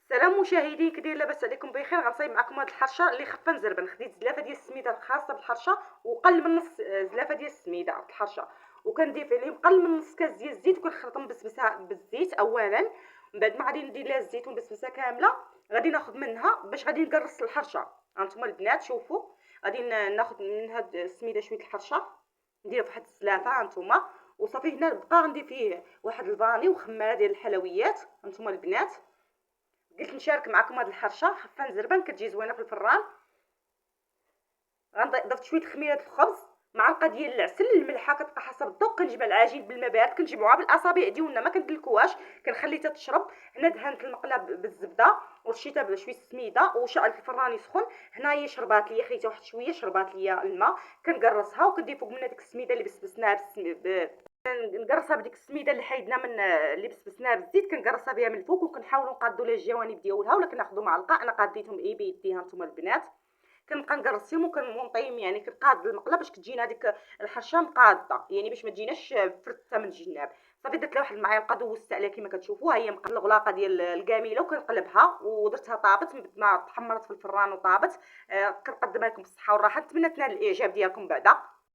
سلام مشاهدين، كي دايرين؟ لاباس عليكم بخير. غنصايب معكم هاد الحرشه اللي خفه نزربن. خديت زلافه ديال السميده الخاصه بالحرشه وقل من نص زلافه ديال السميده بالحرشه، وكنضيف عليهم قل من نص كاس ديال الزيت، وكنخلطهم بسبسه بالزيت اولا. من بعد ما غادي ندير لها الزيت والبسبسه كامله، غادي ناخذ منها باش غادي نقرص الحرشه. هانتوما البنات شوفوا، غادي ناخذ من هاد السميده شويه الحرشه، ندير فواحد الزلافه هانتوما. وصافي هنا بقى غندير فيه واحد الفاني وخماره ديال الحلويات. هانتوما البنات قلت نشارك معكم هاد الحرشه خفه نزربان، كتجي زوينه في الفران. ضفت شويه خميره الخبز، معلقه ديال العسل، الملحه كتبقى حسب الذوق. كنجمع العجين بالماء بارد، كنجمعوها بالاصابع ديالنا ما كندلكوهاش، كنخليها تشرب. هنا دهنت المقله بالزبده ورشيتها بشويه السميده وشعلت الفران يسخن. هنايا شربات ليا، خليتها واحد شويه شربات ليا الماء. كنقرصها وكندير فوق منها ديك السميده اللي بسبسناها نقرصها بديك السميده اللي حيدنا من اللي بسبسناها بالزيت، كنقرصها بها من الفوق وكنحاولوا نقادوا لها الجوانب ديالها، ولا كناخذوا معلقه. انا قاديتهم بيدي هانتوما البنات. كنبقى نقرص فيهم وكنطيم، يعني كنقاد المقله باش تجينا هذيك الحرشه مقاده، يعني باش ما تجيناش فرته من الجناب. صافي درت لها واحد المعلقه، دوزت عليها كما كتشوفوا. ها هي الغلاقه ديال الكاميله وكنقلبها ودرتها طابت. من بعد ما تحمرت في الفران وطابت كنقدمها لكم بالصحه والراحه. نتمنى تنال الاعجاب ديالكم بعدا.